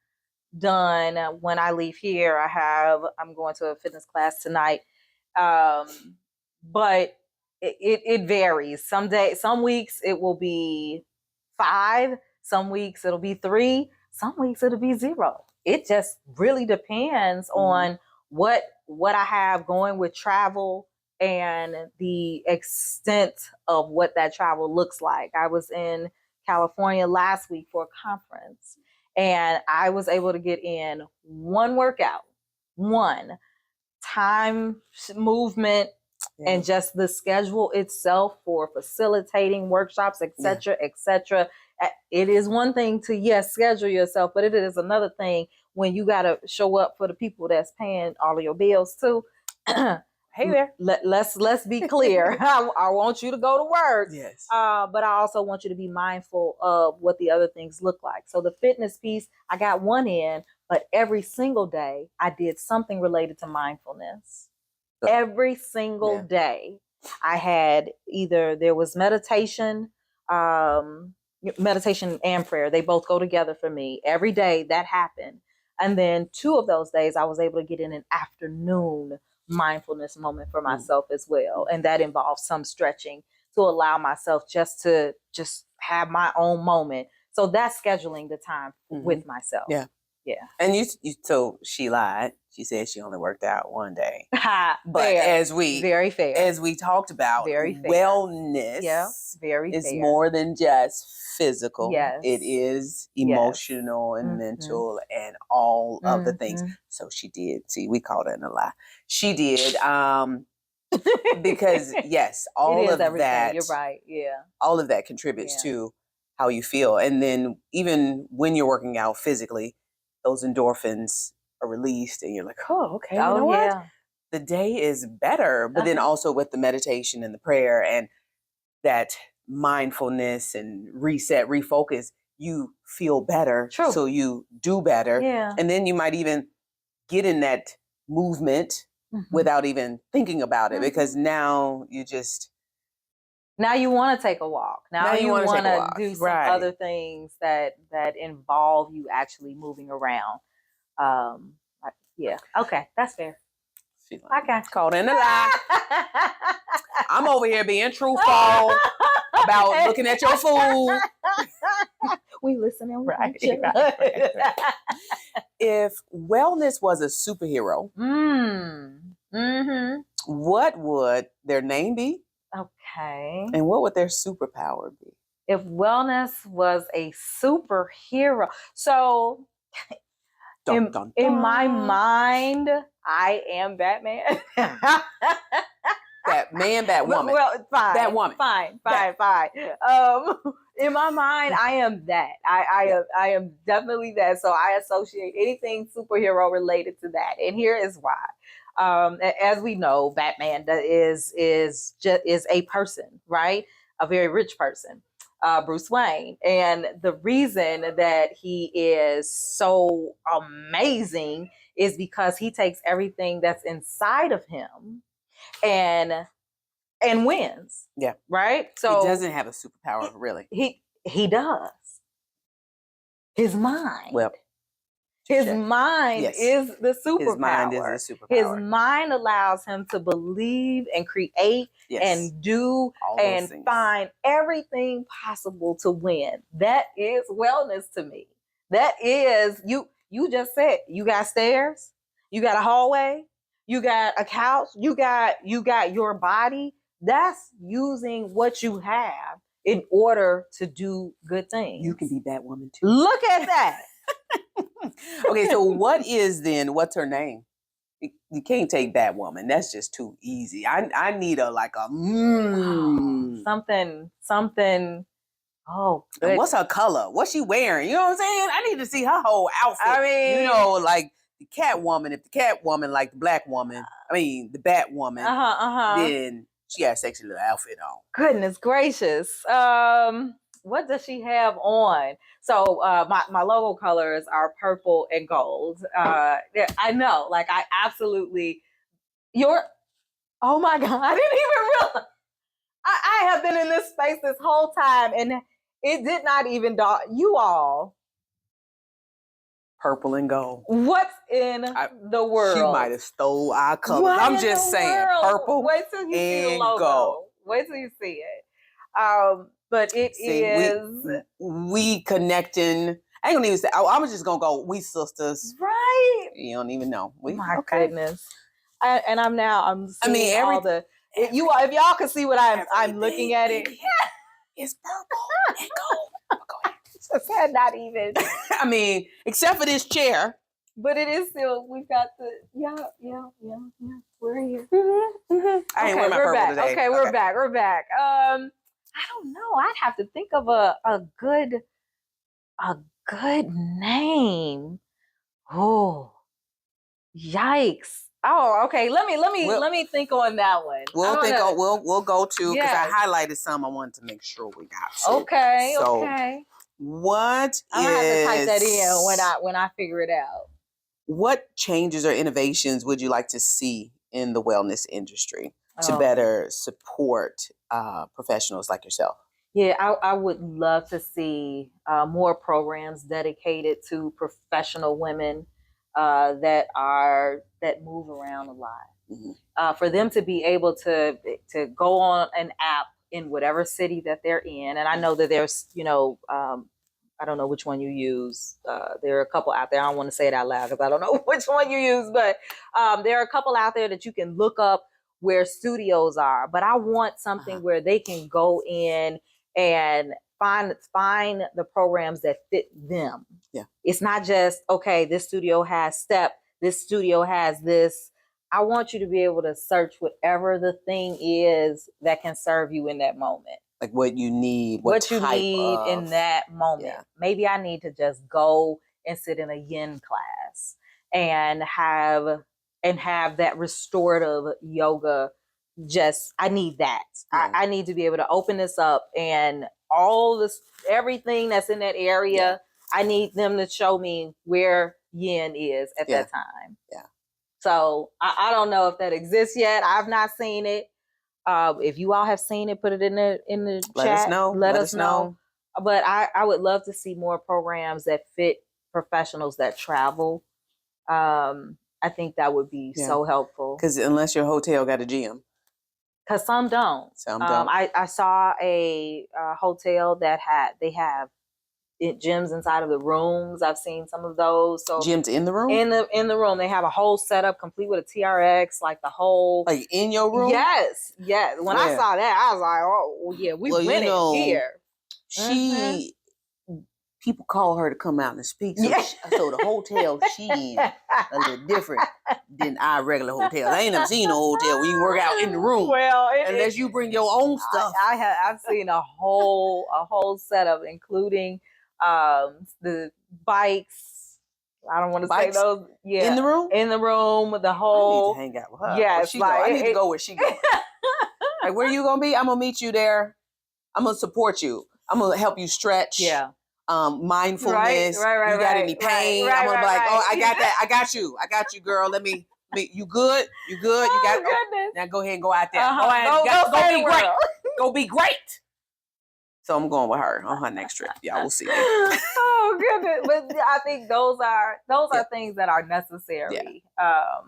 done when I leave here. I'm going to a fitness class tonight. But it varies. Some weeks it will be 5, some weeks it'll be 3, some weeks it'll be 0. It just really depends on what I have going with travel and the extent of what that travel looks like. I was in California last week for a conference, and I was able to get in one workout, one time, movement, and just the schedule itself for facilitating workshops, etc., etc. It is one thing to schedule yourself, but it is another thing when you got to show up for the people that's paying all of your bills too. Hey there. Let's be clear. I want you to go to work. Yes. But I also want you to be mindful of what the other things look like. So the fitness piece, I got one in, but every single day I did something related to mindfulness. Every single day I had there was meditation, meditation and prayer. They both go together for me. Every day that happened. And then 2 of those days I was able to get in an afternoon mindfulness moment for myself as well. And that involves some stretching to allow myself just have my own moment. So that's scheduling the time with myself. Yeah. Yeah. And you so she lied. She said she only worked out one day. But fair. as we talked about, wellness is more than just physical. Yes. It is emotional and mental and all of the things. So she did. See, we called it a lie. She did. Because all of everything. that. You're right. Yeah. All of that contributes to how you feel. And then even when you're working out physically, those endorphins are released and you're like, oh, okay, you know what? The day is better. But then also with the meditation and the prayer and that mindfulness and reset, refocus, you feel better. True. So you do better. Yeah. And then you might even get in that movement without even thinking about it, because now you want to take a walk. Now you want to do some other things that involve you actually moving around. Okay, that's fair. I got you. Called in a lie. I'm over here being truthful about looking at your food. We listen and right. If wellness was a superhero, what would their name be? Okay. And what would their superpower be? If wellness was a superhero. So in my mind, I am Batman. Batman, Batwoman. Well, fine. Batwoman. Fine. In my mind, I am that. I am definitely that. So I associate anything superhero related to that. And here is why. As we know, Batman is a person, right? A very rich person, Bruce Wayne. And the reason that he is so amazing is because he takes everything that's inside of him and and wins. Yeah. Right? So he doesn't have a superpower, really. He does. His mind. Well, his mind is the superpower. His mind is the superpower. His mind allows him to believe and create and do and find everything possible to win. That is wellness to me. That is, you just said, you got stairs, you got a hallway, you got a couch, you got your body. That's using what you have in order to do good things. You can be that woman too. Look at that. Okay, so what's her name? You can't take that woman. That's just too easy. I need something. Oh, and what's her color? What's she wearing? You know what I'm saying? I need to see her whole outfit. I mean, like the Catwoman. If the Catwoman like the black woman, the Batwoman, then she got a sexy little outfit on. Goodness gracious. What does she have on? So my logo colors are purple and gold. I know, like I absolutely oh my God, I didn't even realize. I have been in this space this whole time and it did not even dawn you all. Purple and gold. What's in the world? She might have stole our colors. I'm just saying, purple. Wait till you see the logo. Gold. Wait till you see it. But we connecting. I ain't gonna even say. I was just gonna go. We sisters, right? You don't even know. Goodness. I'm seeing all the. If y'all can see what I'm looking at it. It's purple and gold. Go ahead. So not even. I mean, except for this chair. But it is still. We've got the yeah. We're here. I ain't wearing my purple today. Okay, we're back. I don't know. I'd have to think of a good name. Oh, yikes! Oh, okay. Let me think on that one. We'll go to because I highlighted some. I wanted to make sure we got to. Okay. What I'm gonna have to type that in when I figure it out. What changes or innovations would you like to see in the wellness industry to better support professionals like yourself? Yeah, I would love to see more programs dedicated to professional women that move around a lot. Mm-hmm. For them to be able to go on an app in whatever city that they're in, and I know that there's I don't know which one you use. There are a couple out there. I don't want to say it out loud because I don't know which one you use, but there are a couple out there that you can look up where studios are. But I want something where they can go in and find the programs that fit them. Yeah. It's not just, okay, this studio has STEP, this studio has this. I want you to be able to search whatever the thing is that can serve you in that moment. Like what you need, what you need in that moment. Yeah. Maybe I need to just go and sit in a yin class and have that restorative yoga. I need that. Yeah. I need to be able to open this up and all this, everything that's in that area. Yeah. I need them to show me where yin is at that time. Yeah. So I don't know if that exists yet. I've not seen it. If you all have seen it, put it in the chat. Let us know. But I would love to see more programs that fit professionals that travel. I think that would be so helpful. Because unless your hotel got a gym. Because some don't. I saw a hotel that they have gyms inside of the rooms. I've seen some of those. So gyms in the room? In the room. They have a whole setup complete with a TRX, like the whole. Like in your room? Yes. When I saw that, I was like, oh yeah, we winning here. People call her to come out and speak. So, so the hotel she in a little different than our regular hotels. I ain't never seen no hotel where you work out in the room. Well, unless you bring your own stuff. I've seen a whole setup, including the bikes. I don't want to say those. Yeah, in the room. The whole. I need to hang out with her. Yes, I need to go where she goes. Like, where you gonna be? I'm gonna meet you there. I'm gonna support you. I'm gonna help you stretch. Yeah. Mindfulness. Right, you got any pain? I'm gonna be like, oh, I got that. I got you, girl. Let me. You good? You got? Goodness. Now go ahead and go out there. Uh-huh. Go ahead, go be great. World. Go be great. So I'm going with her on her next trip. Y'all will see me. Oh goodness! But I think those are things that are necessary. Yeah.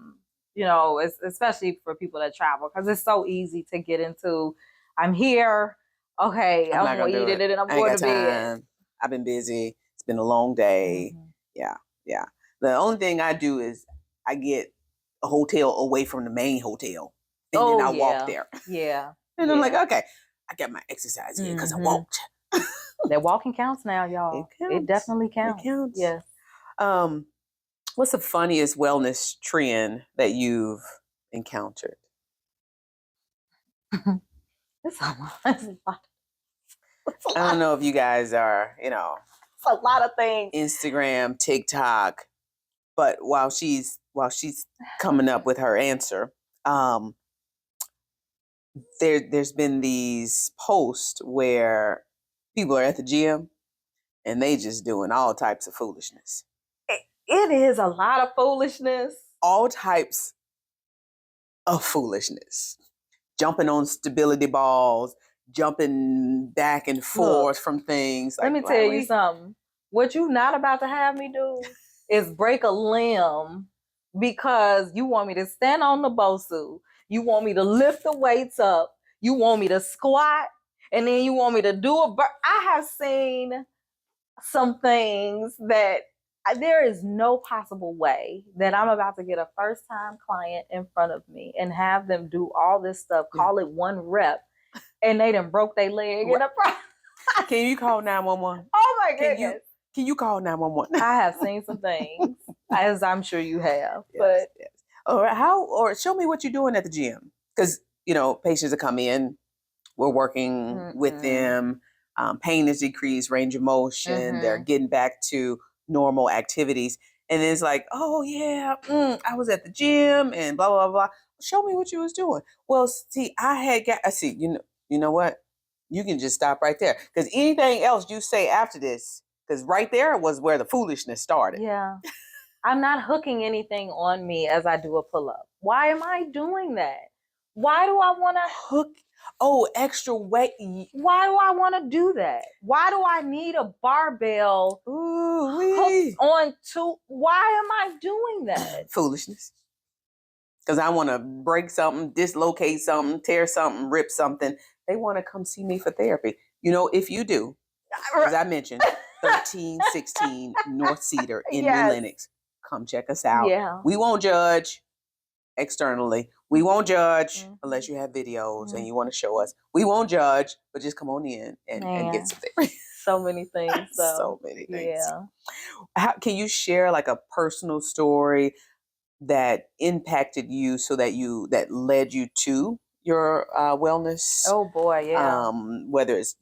You know, especially for people that travel, because it's so easy to get into. I'm here. Okay, I'm gonna eat it and I'm going to bed. I've been busy. It's been a long day. Mm-hmm. Yeah. The only thing I do is I get a hotel away from the main hotel, and then I walk there. Yeah. And I'm like, okay, I got my exercise in because I walked. That walking counts now, y'all. It definitely counts. It counts. Yes. What's the funniest wellness trend that you've encountered? It's a lot. I don't know if you guys are, it's a lot of things. Instagram, TikTok, but while she's coming up with her answer, there's been these posts where people are at the gym and they just doing all types of foolishness. It is a lot of foolishness. All types of foolishness. Jumping on stability balls, jumping back and forth from things. Let me tell you something. What you're not about to have me do is break a limb because you want me to stand on the BOSU. You want me to lift the weights up. You want me to squat. And then you want me to do I have seen some things that there is no possible way that I'm about to get a first-time client in front of me and have them do all this stuff, call it one rep, and they done broke their leg in the process. Can you call 911? Oh my goodness. Can you call 911? I have seen some things, as I'm sure you have. Yes. Or show me what you're doing at the gym. Because, patients that come in, we're working with them. Pain is decreased, range of motion. They're getting back to normal activities. And then it's like, oh yeah, I was at the gym and blah, blah, blah. Show me what you was doing. Well, see, you know what? You can just stop right there. Because anything else you say after this, because right there was where the foolishness started. Yeah. I'm not hooking anything on me as I do a pull-up. Why am I doing that? Why do I want to hook? Extra weight. Why do I want to do that? Why do I need a barbell hooked on to? Why am I doing that? Foolishness. Because I want to break something, dislocate something, tear something, rip something. They want to come see me for therapy. If you do, as I mentioned, 1316 North Cedar in New Lenox. Come check us out. Yeah. We won't judge externally. We won't judge unless you have videos and you want to show us. We won't judge, but just come on in and get some therapy. So many things. So many things. Yeah. Can you share like a personal story that impacted you that led you to your wellness? Oh boy, yeah. Whether it's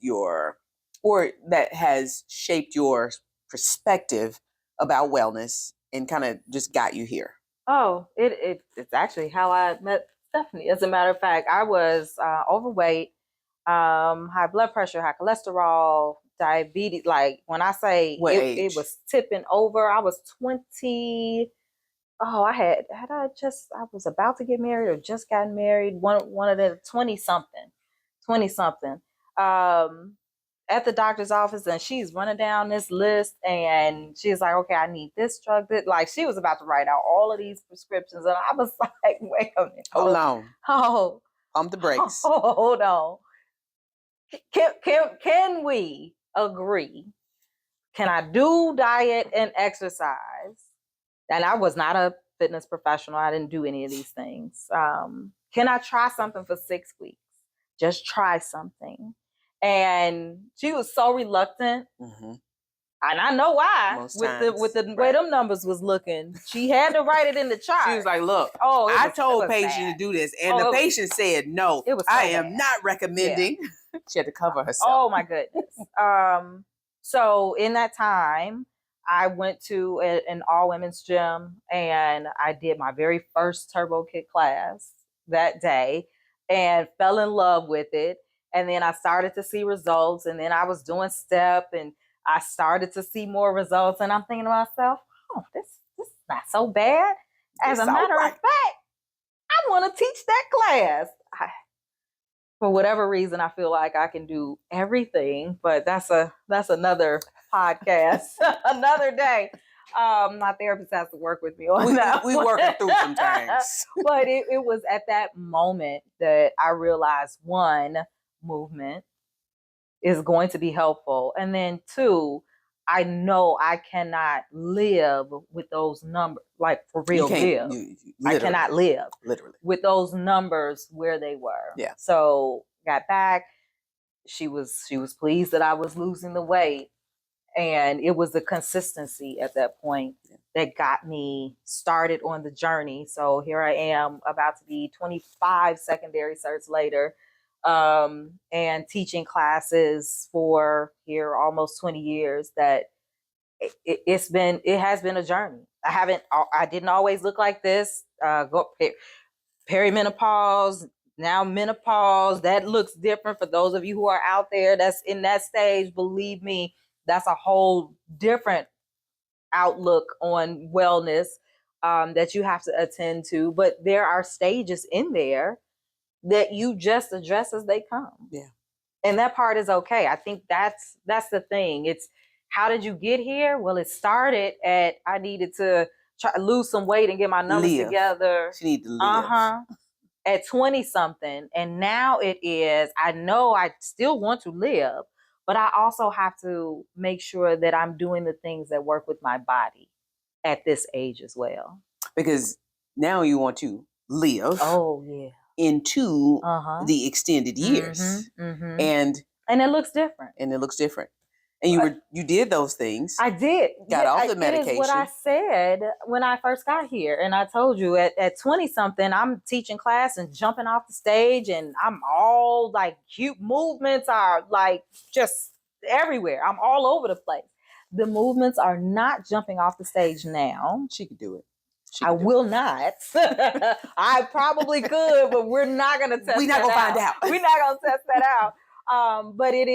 or that has shaped your perspective about wellness and kind of just got you here. Oh, it's actually how I met Stephanie. As a matter of fact, I was overweight, high blood pressure, high cholesterol, diabetes. Like when I say it was tipping over, I was 20. Oh, I was about to get married or just gotten married. One of the 20 something. At the doctor's office, and she's running down this list, and she's like, okay, I need this drug. Like she was about to write out all of these prescriptions, and I was like, wait a minute. Hold on. Oh. Pump the brakes. Hold on. Can we agree? Can I do diet and exercise? And I was not a fitness professional. I didn't do any of these things. Can I try something for 6 weeks? Just try something. And she was so reluctant. Mm-hmm. And I know why. With the way them numbers was looking. She had to write it in the chart. She was like, look, I told patient to do this. And the patient said, no, I am not recommending. Yeah. She had to cover herself. Oh my goodness. So in that time, I went to an all-women's gym and I did my very first Turbo Kick class that day and fell in love with it. And then I started to see results, and then I was doing step and I started to see more results. And I'm thinking to myself, oh, this is not so bad. As a matter of fact, want to teach that class. For whatever reason, I feel like I can do everything, but that's another podcast, another day. My therapist has to work with me on that. We work it through sometimes. But it was at that moment that I realized, one, movement is going to be helpful. And then two, I know I cannot live with those numbers, like for real live. I cannot live literally with those numbers where they were. Yeah. So got back. She was pleased that I was losing the weight. And it was the consistency at that point that got me started on the journey. So here I am, about to be 25 secondary certs later, and teaching classes for here almost 20 years. That it has been a journey. I didn't always look like this. Perimenopause, now menopause, that looks different for those of you who are out there that's in that stage. Believe me, that's a whole different outlook on wellness that you have to attend to. But there are stages in there that you just address as they come. Yeah. And that part is okay. I think that's the thing. It's, how did you get here? Well, it started at, I needed to try to lose some weight and get my numbers together. She needed to live. At 20 something. And now it is, I know I still want to live, but I also have to make sure that I'm doing the things that work with my body at this age as well. Because now you want to live. Oh, yeah. Into the extended years. And it looks different. And you did those things. I did. Got off the medication. It is what I said when I first got here. And I told you at 20 something, I'm teaching class and jumping off the stage, and I'm all like, cute movements are like just everywhere. I'm all over the place. The movements are not jumping off the stage now. She could do it. I will not. I probably could, but we're not going to test that out. We're not going to find out. We're not going to test that out. But it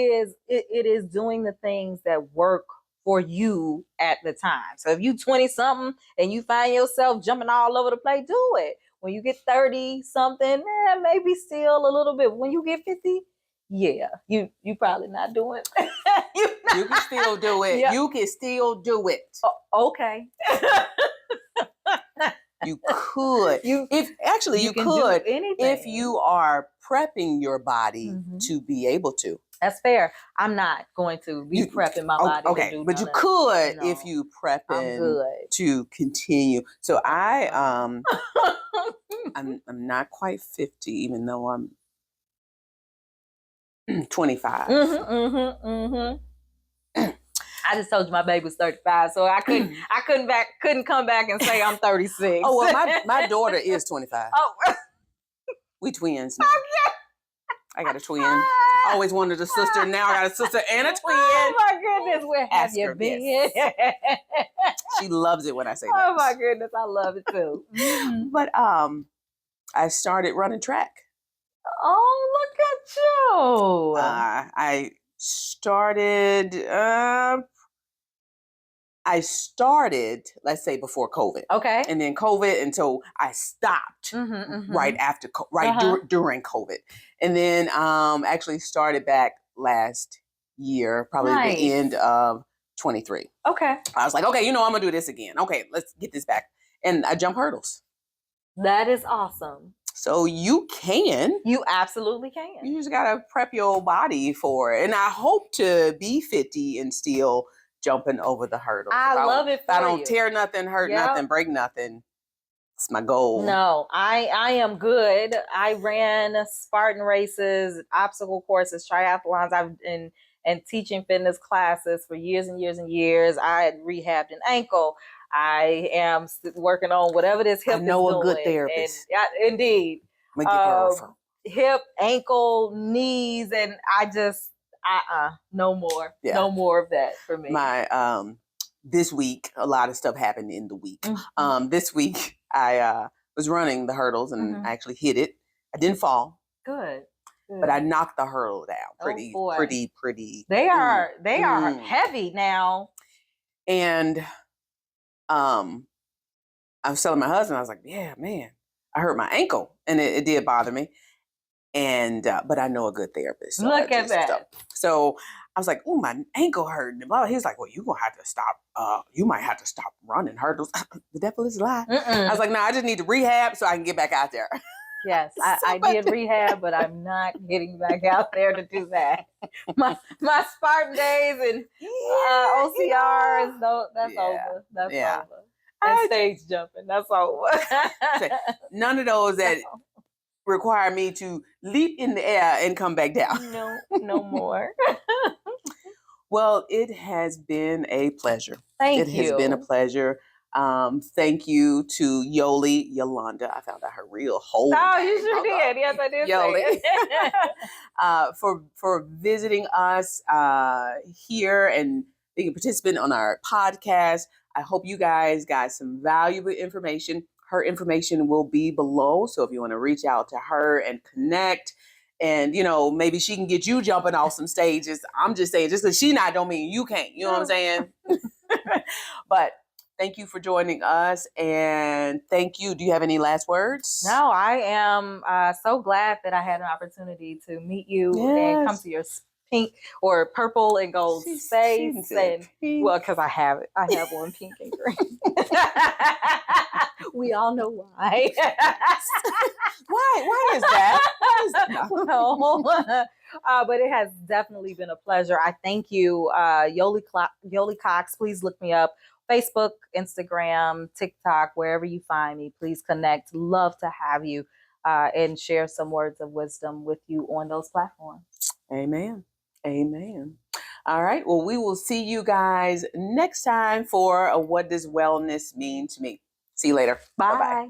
is doing the things that work for you at the time. So if you 20 something and you find yourself jumping all over the place, do it. When you get 30 something, maybe still a little bit. When you get 50, yeah, you probably not doing it. You can still do it. Yep. You can still do it. Okay. You could. You could if you are prepping your body to be able to. That's fair. I'm not going to be prepping my body. Okay, to do but you could if you prepping to continue. So I'm not quite 50, even though I'm 25. I just told you my baby was 35, so I couldn't come back and say I'm 36. Oh well, my daughter is 25. Oh, we twins now. Okay. I got a twin. I always wanted a sister. Now I got a sister and a twin. Oh my goodness, where have you been? Yes. She loves it when I say that. Oh my goodness, I love it too. But I started running track. Oh, look at you! I started, let's say, before COVID. Okay. And then COVID, and so I stopped right after, during COVID. And then actually started back last year, probably the end of 23. Okay. I was like, okay, I'm going to do this again. Okay, let's get this back. And I jump hurdles. That is awesome. So you can. You absolutely can. You just got to prep your body for it. And I hope to be 50 and still jumping over the hurdles. I love it for you. If I don't tear nothing, hurt nothing, break nothing, it's my goal. No, I am good. I ran Spartan races, obstacle courses, triathlons. I've been and teaching fitness classes for years and years and years. I had rehabbed an ankle. I am working on whatever this hip is doing. I know a good therapist. And, indeed. I'm gonna give her a referral. Hip, ankle, knees, and I just, no more. Yeah. No more of that for me. My, this week, a lot of stuff happened in the week. This week, I was running the hurdles and I actually hit it. I didn't fall. Good. But I knocked the hurdle down pretty. They are heavy now. And I was telling my husband, I was like, yeah, man, I hurt my ankle, and it did bother me. And but I know a good therapist. So Look at that. So I was like, "Oh, my ankle hurt." And blah. He was like, "Well, you gonna have to stop. You might have to stop running hurdles." The devil is a lie. I was like, "No, I just need to rehab so I can get back out there." Yes, I did rehab, but I'm not getting back out there to do that. My Spartan days and OCRs, that's over. That's over. And stage jumping, that's over. None of those that require me to leap in the air and come back down. No more. Well, it has been a pleasure. Thank you. It has been a pleasure. Thank you to Yolanda. I found out her real whole name. Oh, you sure did. Yes, I did. Yoli. For visiting us here and being a participant on our podcast. I hope you guys got some valuable information. Her information will be below. So if you want to reach out to her and connect, and maybe she can get you jumping off some stages. I'm just saying, just because she not don't mean you can't. You know what I'm saying? But thank you for joining us, and thank you. Do you have any last words? No, I am so glad that I had an opportunity to meet you and come to your pink or purple and gold space. And well, because I have one pink and green. We all know why. Why is that? Well, but it has definitely been a pleasure. I thank you, Yoli Cox. Please look me up. Facebook, Instagram, TikTok, wherever you find me, please connect. Love to have you and share some words of wisdom with you on those platforms. Amen. Amen. All right. Well, we will see you guys next time for What Does Wellness Mean to Me? See you later. Bye. Bye-bye.